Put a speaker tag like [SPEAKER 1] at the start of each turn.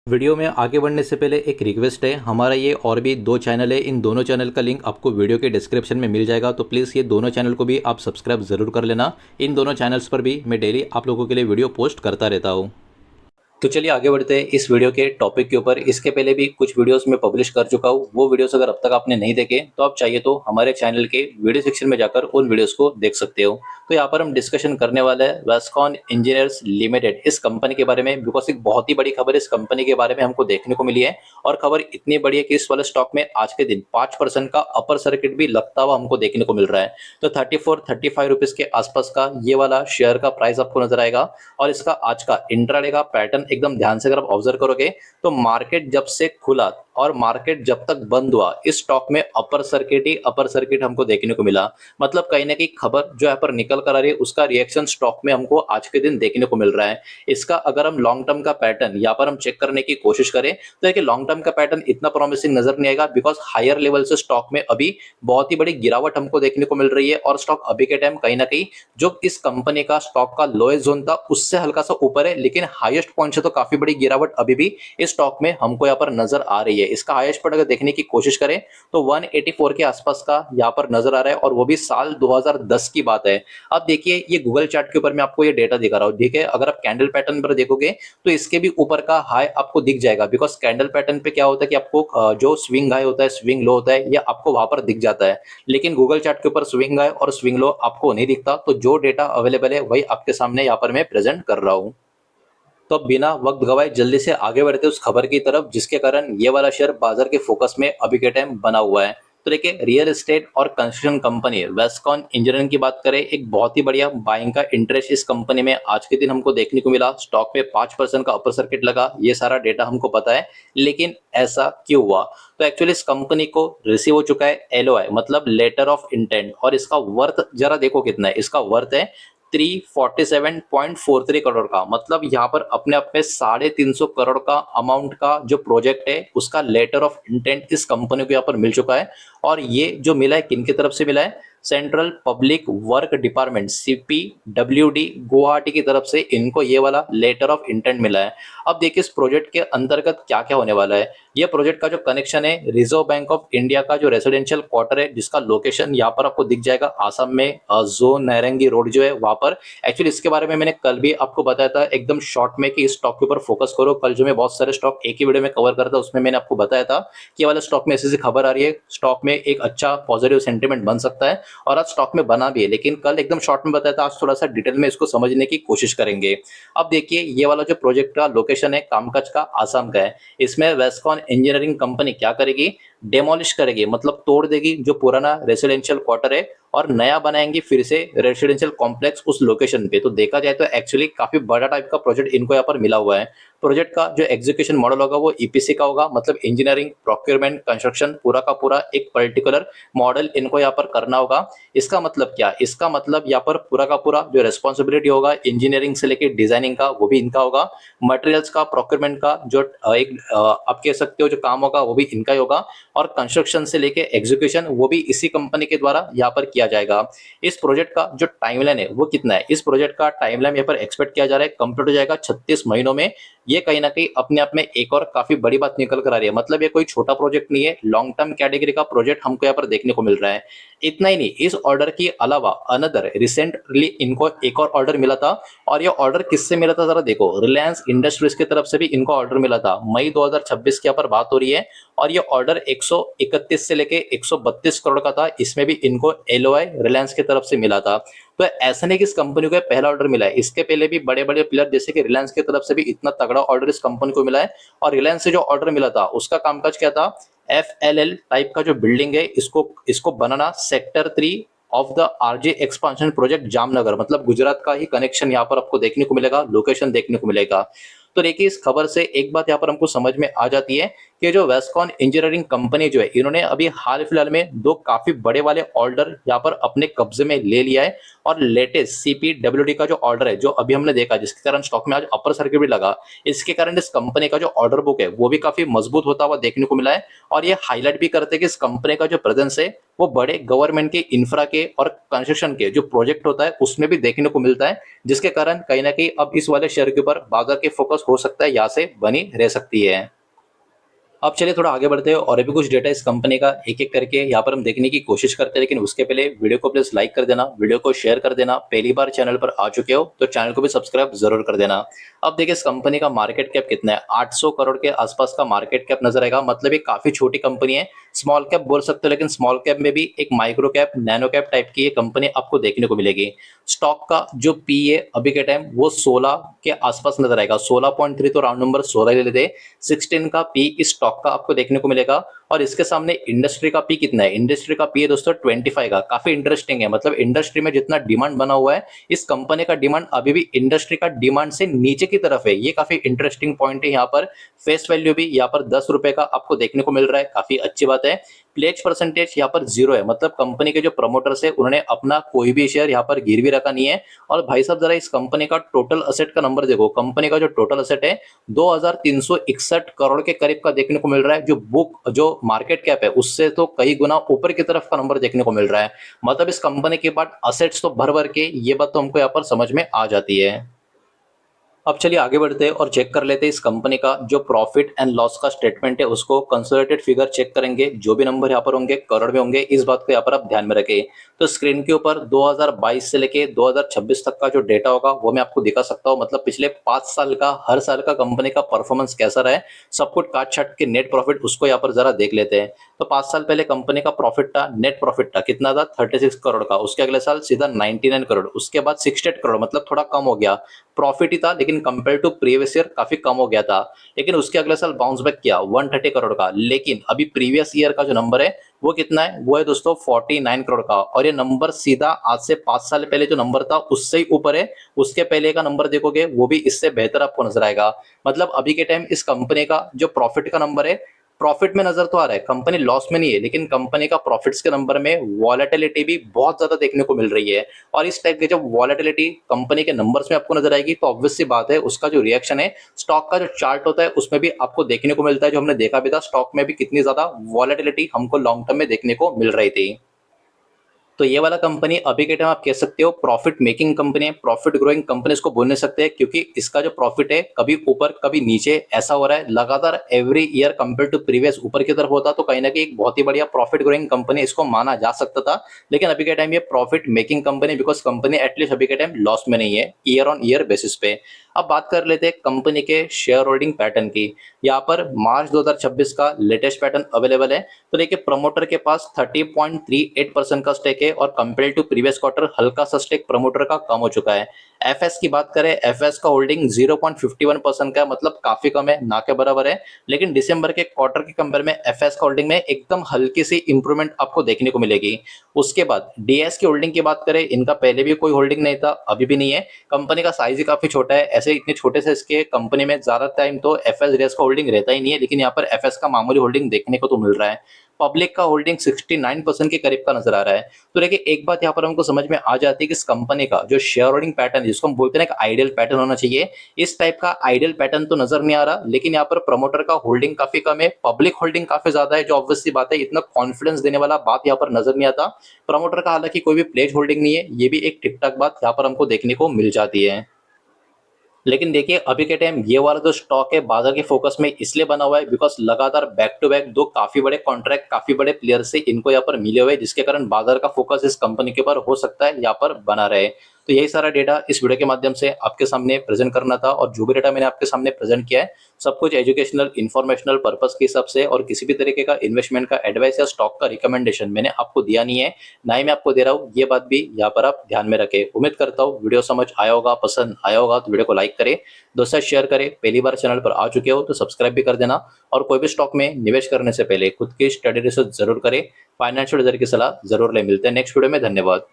[SPEAKER 1] Video में आगे बढ़ने से पहले एक रिक्वेस्ट है। हमारा ये और भी दो चैनल है, इन दोनों चैनल का लिंक आपको वीडियो के डिस्क्रिप्शन में मिल जाएगा, तो प्लीज़ ये दोनों चैनल को भी आप सब्सक्राइब ज़रूर कर लेना। इन दोनों चैनल्स पर भी मैं डेली आप लोगों के लिए वीडियो पोस्ट करता रहता हूँ। तो चलिए आगे बढ़ते हैं इस वीडियो के टॉपिक के ऊपर। इसके पहले भी कुछ वीडियोस मैं पब्लिश कर चुका हूँ, वो वीडियोस अगर अब तक आपने नहीं देखे तो आप चाहिए तो हमारे चैनल के वीडियो सेक्शन में जाकर उन वीडियोस को देख सकते हो। तो यहाँ पर हम डिस्कशन करने वाले हैं वेस्कॉन इंजीनियर्स लिमिटेड इस कंपनी के बारे में, बिकॉज एक बहुत ही बड़ी खबर इस कंपनी के बारे में हमको देखने को मिली है। और खबर इतनी बड़ी है कि इस वाले स्टॉक में आज के दिन 5% का अपर सर्किट भी लगता हुआ हमको देखने को मिल रहा है। तो 34-35 रुपीज के आसपास का ये वाला शेयर का प्राइस आपको नजर आएगा। और इसका आज का इंट्राडे का पैटर्न एकदम ध्यान से अगर आप ऑब्जर्व करोगे तो मार्केट जब से खुला और मार्केट जब तक बंद हुआ, इस स्टॉक में अपर सर्किट ही अपर सर्किट हमको देखने को मिला। मतलब कहीं ना कहीं खबर जो यहाँ पर निकल कर आ रही है उसका रिएक्शन स्टॉक में हमको आज के दिन देखने को मिल रहा है। इसका अगर हम लॉन्ग टर्म का पैटर्न यहाँ पर हम चेक करने की कोशिश करें तो देखिए लॉन्ग टर्म का पैटर्न इतना प्रॉमिसिंग नजर नहीं आएगा, बिकॉज हायर लेवल से स्टॉक में अभी बहुत ही बड़ी गिरावट हमको देखने को मिल रही है। और स्टॉक अभी के टाइम कहीं ना कहीं जो इस कंपनी का स्टॉक का लोएस्ट जोन था उससे हल्का सा ऊपर है, लेकिन हाईएस्ट पॉइंट से तो काफी बड़ी गिरावट अभी भी इस स्टॉक में हमको यहाँ पर नजर आ रही है। इसका हाईएस्ट पॉइंट अगर देखने की कोशिश करें तो 184 के आसपास का यहाँ पर नजर आ रहा है, और वो भी साल 2010 की बात है। अब देखिए ये गूगल चार्ट के ऊपर मैं आपको ये डेटा दिखा रहा हूँ, ठीक है। अगर आप कैंडल पैटर्न पर देखोगे तो इसके भी ऊपर का हाई आपको दिख जाएगा, बिकॉज कैंडल पैटर्न पे क्या होता है कि आपको जो स्विंग हाई होता है, स्विंग लो होता है, ये आपको वहां पर दिख जाता है। लेकिन गूगल चार्ट के ऊपर स्विंग हाई और स्विंग लो आपको नहीं दिखता। तो जो डेटा अवेलेबल है वही आपके सामने यहाँ पर मैं प्रेजेंट कर रहा हूँ। तो अब बिना वक्त गवाए जल्दी से आगे बढ़ते उस खबर की तरफ जिसके कारण ये वाला शेयर बाजार के फोकस में अभी के टाइम बना हुआ है। तो देखिए रियल एस्टेट और कंस्ट्रक्शन कंपनी वेस्कॉन इंजीनियरिंग की बात करें, एक बहुत ही बढ़िया बाइंग का इंटरेस्ट इस कंपनी में आज के दिन हमको देखने को मिला। स्टॉक पे 5% का अपर सर्किट लगा, ये सारा डेटा हमको पता है। लेकिन ऐसा क्यों हुआ? तो एक्चुअली इस कंपनी को रिसीव हो चुका है एलओआई, मतलब लेटर ऑफ इंटेंट, और इसका वर्थ जरा देखो कितना है। इसका वर्थ है 347.43 करोड़ का। मतलब यहाँ पर अपने आप में 350 करोड़ का अमाउंट का जो प्रोजेक्ट है उसका लेटर ऑफ इंटेंट इस कंपनी को यहाँ पर मिल चुका है। और ये जो मिला है किन की तरफ से मिला है? Central public work department CPWD Guwahati की तरफ से इनको ये वाला लेटर ऑफ इंटेंट मिला है। अब देखिए इस प्रोजेक्ट के अंतर्गत क्या क्या होने वाला है। ये प्रोजेक्ट का जो कनेक्शन है रिजर्व बैंक ऑफ इंडिया का जो रेसिडेंशियल क्वार्टर है, जिसका लोकेशन यहाँ पर आपको दिख जाएगा आसाम में, जो नारंगी रोड जो है वहां पर। एक्चुअली इसके बारे में मैंने कल भी आपको बताया था एकदम शॉर्ट में कि इस स्टॉक के ऊपर फोकस करो। कल जो मैं बहुत सारे स्टॉक एक ही वीडियो में कवर करता उसमें मैंने आपको बताया था कि ये वाला स्टॉक में ऐसी ऐसी खबर आ रही है, स्टॉक में एक अच्छा पॉजिटिव सेंटीमेंट बन सकता है। और आज स्टॉक में बना भी है, लेकिन कल एकदम शॉर्ट में बताया था, आज थोड़ा सा डिटेल में इसको समझने की कोशिश करेंगे। अब देखिए ये वाला जो प्रोजेक्ट का लोकेशन है कामकाज का आसाम का है। इसमें वेस्कॉन इंजीनियरिंग कंपनी क्या करेगी? डेमोलिश करेगी, मतलब तोड़ देगी जो पुराना रेसिडेंशियल क्वार्टर है और नया बनाएंगे फिर से रेसिडेंशियल कॉम्प्लेक्स उस लोकेशन पे। तो देखा जाए तो एक्चुअली काफी बड़ा टाइप का प्रोजेक्ट इनको यहाँ पर मिला हुआ है। प्रोजेक्ट का जो एग्जीक्यूशन मॉडल होगा वो ईपीसी का होगा, मतलब इंजीनियरिंग प्रोक्योरमेंट कंस्ट्रक्शन पूरा का पूरा एक पर्टिकुलर मॉडल इनको यहाँ पर करना होगा। इसका मतलब क्या? इसका मतलब यहाँ पर पूरा का पूरा जो रेस्पॉन्सिबिलिटी होगा इंजीनियरिंग से लेकर डिजाइनिंग का वो भी इनका होगा। मटेरियल्स का प्रोक्योरमेंट का जो आप कह सकते हो जो काम होगा वो भी इनका ही होगा। और कंस्ट्रक्शन से लेके एग्जीक्यूशन वो भी इसी कंपनी के द्वारा यहाँ पर किया जाएगा। इस प्रोजेक्ट का जो टाइमलाइन है वो कितना है? इस प्रोजेक्ट का टाइमलाइन यहाँ पर एक्सपेक्ट किया जा रहा है कंप्लीट हो जाएगा 36 महीनों में। ये कहीं ना कहीं अपने आप में एक और काफी बड़ी बात निकल कर आ रही है। मतलब ये कोई छोटा प्रोजेक्ट नहीं है, लॉन्ग टर्म कैटेगरी का प्रोजेक्ट हमको यहाँ पर देखने को मिल रहा है। इतना ही नहीं, इस ऑर्डर के अलावा अनदर रिसेंटली इनको एक और ऑर्डर मिला था। और ये ऑर्डर किससे मिला था जरा देखो, रिलायंस इंडस्ट्रीज की तरफ से भी इनको ऑर्डर मिला था। मई 2026 की यहाँ पर बात हो रही है। और ये ऑर्डर 131 से लेके 132 करोड़ का था। इसमें भी इनको एलओआई रिलायंस की तरफ से मिला था। तो ऐसा नहीं कि इस कंपनी को पहला ऑर्डर मिला है, इसके पहले भी बड़े बड़े प्लेयर जैसे कि रिलायंस की तरफ से भी इतना तगड़ा ऑर्डर इस कंपनी को मिला है। और रिलायंस से जो ऑर्डर मिला था उसका कामकाज क्या था? FLL टाइप का जो बिल्डिंग है इसको इसको बनाना sector 3 of the RJ expansion project Jamnagar, मतलब गुजरात का ही कनेक्शन यहाँ पर आपको देखने को मिलेगा, लोकेशन देखने को मिलेगा। तो देखिए इस खबर से एक बात यहाँ पर हमको समझ में आ जाती है कि जो वेस्कॉन इंजीनियरिंग कंपनी जो है इन्होंने अभी हाल फिलहाल में दो काफी बड़े वाले ऑर्डर यहाँ पर अपने कब्जे में ले लिया है। और लेटेस्ट CPWD का जो ऑर्डर है जो अभी हमने देखा जिसके कारण स्टॉक में आज अपर सर्किट भी लगा, इसके कारण इस कंपनी का जो ऑर्डर बुक है वो भी काफी मजबूत होता हुआ देखने को मिला है। और ये हाईलाइट भी करते हैं कि इस कंपनी का जो प्रेजेंस है वो बड़े गवर्नमेंट के इंफ्रा के और कंस्ट्रक्शन के जो प्रोजेक्ट होता है उसमें भी देखने को मिलता है, जिसके कारण कहीं ना कहीं अब इस वाले शेयर के ऊपर बाजार की फोकस हो सकता है यहाँ से बनी रह सकती है। अब चलिए थोड़ा आगे बढ़ते हैं और अभी कुछ डेटा इस कंपनी का एक एक करके यहाँ पर हम देखने की कोशिश करते हैं, लेकिन उसके पहले वीडियो को प्लीज लाइक कर देना, वीडियो को शेयर कर देना, पहली बार चैनल पर आ चुके हो तो चैनल को भी सब्सक्राइब जरूर कर देना। अब देखिए इस कंपनी का मार्केट कैप कितना है, 800 करोड़ के आसपास का मार्केट कैप नजर आएगा, मतलब ये काफी छोटी कंपनी है, स्मॉल कैप बोल सकते हो, लेकिन स्मॉल कैप में भी एक micro cap nano cap type की ये कंपनी आपको देखने को मिलेगी। स्टॉक का जो पी है अभी के टाइम वो 16 के आसपास नजर आएगा, 16.3, तो राउंड नंबर 16 ले लेते हैं। 16 का पी इस स्टॉक का आपको देखने को मिलेगा। और इसके सामने इंडस्ट्री का पी कितना है, इंडस्ट्री का पी है दोस्तों 25 का, काफी इंटरेस्टिंग है, मतलब इंडस्ट्री में जितना डिमांड बना हुआ है इस कंपनी का डिमांड अभी भी इंडस्ट्री का डिमांड से नीचे की तरफ है, ये काफी इंटरेस्टिंग पॉइंट है। यहाँ पर फेस वैल्यू भी यहाँ पर 10 रुपए का आपको देखने को मिल रहा है, काफी अच्छी बात है। प्लेज परसेंटेज यहाँ पर 0 है, मतलब कंपनी के जो प्रमोटर्स है उन्होंने अपना कोई भी शेयर यहाँ पर गिरवी रखा नहीं है। और भाई साहब जरा इस कंपनी का टोटल असेट का नंबर देखो, कंपनी का जो टोटल असेट है 2361 करोड़ के करीब का देखने को मिल रहा है, जो बुक जो मार्केट कैप है उससे तो कई गुना ऊपर की तरफ का नंबर देखने को मिल रहा है। मतलब इस कंपनी के बाद असेट्स तो भर भर के, ये बात तो हमको यहाँ पर समझ में आ जाती है। अब चलिए आगे बढ़ते हैं और चेक कर लेते हैं इस कंपनी का जो प्रॉफिट एंड लॉस का स्टेटमेंट है, उसको कंसोलिडेटेड फिगर चेक करेंगे, जो भी नंबर यहाँ पर होंगे करोड़ में होंगे, इस बात को यहाँ पर आप ध्यान में रखें। तो स्क्रीन के ऊपर 2022 से लेके 2026 तक का जो डेटा होगा वो मैं आपको दिखा सकता हूँ, मतलब पिछले 5 साल का हर साल का कंपनी का परफॉर्मेंस कैसा रहा है, सब कुछ काट छाट के नेट प्रॉफिट उसको यहाँ पर जरा देख लेते हैं। तो 5 साल पहले कंपनी का प्रॉफिट था, नेट प्रॉफिट था कितना था 36 करोड़ का, उसके अगले साल सीधा 99 करोड़, उसके बाद 68 करोड़, मतलब थोड़ा कम हो गया, प्रॉफिट ही था लेकिन कंपेयर टू प्रीवियस ईयर काफी कम हो गया था। लेकिन उसके अगले साल बाउंस बैक किया 130 करोड़ का, लेकिन अभी प्रीवियस ईयर का जो नंबर है वो कितना है, वो है दोस्तों 49 करोड़ का, और ये नंबर सीधा आज से 5 साल पहले जो नंबर था उससे ही ऊपर है। उसके पहले का नंबर देखोगे वो भी इससे बेहतर आपको नजर आएगा। मतलब अभी के टाइम इस कंपनी का जो प्रॉफिट का नंबर है, प्रॉफिट में नजर तो आ रहा है, कंपनी लॉस में नहीं है, लेकिन कंपनी का प्रॉफिट्स के नंबर में वॉलेटिलिटी भी बहुत ज्यादा देखने को मिल रही है। और इस टाइप की जब वॉलेटिलिटी कंपनी के नंबर्स में आपको नजर आएगी तो ऑब्वियस सी बात है उसका जो रिएक्शन है स्टॉक का जो चार्ट होता है उसमें भी आपको देखने को मिलता है, जो हमने देखा भी था स्टॉक में भी कितनी ज्यादा वॉलेटिलिटी हमको लॉन्ग टर्म में देखने को मिल रही थी। तो ये वाला कंपनी अभी के टाइम आप कह सकते हो प्रॉफिट मेकिंग कंपनी है, प्रॉफिट ग्रोइंग कंपनी इसको बोल नहीं सकते, क्योंकि इसका जो प्रॉफिट है कभी ऊपर कभी नीचे ऐसा हो रहा है, लगातार every year compare to previous ऊपर की तरफ होता, तो कहीं ना कहीं एक बहुत ही बढ़िया प्रॉफिट ग्रोइंग कंपनी इसको माना जा सकता था। लेकिन अभी के टाइम ये profit making company, because company at least अभी के टाइम लॉस में नहीं है ईयर ऑन ईयर बेसिस पे। अब बात कर लेते हैं कंपनी के शेयर होल्डिंग पैटर्न की। यहाँ पर मार्च 2026 का लेटेस्ट पैटर्न अवेलेबल है। तो देखिए प्रमोटर के पास 30.38% का स्टेक है, और कंपेयर टू प्रीवियस क्वार्टर हल्का सा स्टेक प्रमोटर का कम हो चुका है। एफएस की बात करें, एफएस का होल्डिंग 0.51% का है, मतलब काफी कम है, ना के बराबर है। लेकिन दिसंबर के क्वार्टर के कंपेयर में एफएस का होल्डिंग में एकदम हल्की सी इंप्रूवमेंट आपको देखने को मिलेगी। उसके बाद डीएस की होल्डिंग की बात करें, इनका पहले भी कोई होल्डिंग नहीं था, अभी भी नहीं है, कंपनी का साइज ही काफी छोटा है, ऐसे इतने छोटे से इसके कंपनी में ज्यादा टाइम तो एफएस डीएस का होल्डिंग रहता ही नहीं है, लेकिन यहाँ पर एफएस का मामूली होल्डिंग देखने को तो मिल रहा है। पब्लिक का होल्डिंग 69% के करीब का नजर आ रहा है। तो देखिए एक बात यहाँ पर हमको समझ में आ जाती है कि इस कंपनी का जो शेयर होल्डिंग पैटर्न है, जिसको हम बोलते हैं एक आइडियल पैटर्न होना चाहिए, इस टाइप का आइडियल पैटर्न तो नजर नहीं आ रहा। लेकिन यहाँ पर प्रमोटर का होल्डिंग काफी कम है, पब्लिक होल्डिंग काफी ज्यादा है, जो ऑब्वियस सी बात है इतना कॉन्फिडेंस देने वाला बात यहाँ पर नजर नहीं आता। प्रमोटर का हालांकि कोई भी प्लेज होल्डिंग नहीं है, ये भी एक ठीक ठाक बात यहाँ पर हमको देखने को मिल जाती है। लेकिन देखिए अभी के टाइम ये वाला जो स्टॉक है बाजार के फोकस में इसलिए बना हुआ है बिकॉज लगातार बैक टू बैक दो काफी बड़े कॉन्ट्रैक्ट काफी बड़े प्लेयर से इनको यहाँ पर मिले हुए हैं, जिसके कारण बाजार का फोकस इस कंपनी के ऊपर हो सकता है यहाँ पर बना रहे। तो यही सारा डेटा इस वीडियो के माध्यम से आपके सामने प्रेजेंट करना था, और जो भी डेटा मैंने आपके सामने प्रेजेंट किया है सब कुछ एजुकेशनल इन्फॉर्मेशनल पर्पस के हिसाब से, और किसी भी तरीके का इन्वेस्टमेंट का एडवाइस या स्टॉक का रिकमेंडेशन मैंने आपको दिया नहीं है, ना ही मैं आपको दे रहा हूँ, ये बात भी यहाँ पर आप ध्यान में रखें। उम्मीद करता हूँ वीडियो समझ आया होगा, पसंद आया होगा, तो वीडियो को लाइक करें, दोस्तों शेयर करें, पहली बार चैनल पर आ चुके हो तो सब्सक्राइब भी कर देना, और कोई भी स्टॉक में निवेश करने से पहले खुद की स्टडी रिसर्च जरूर करें, फाइनेंशियल एडवाइजर की सलाह जरूर ले। मिलते हैं नेक्स्ट वीडियो में, धन्यवाद।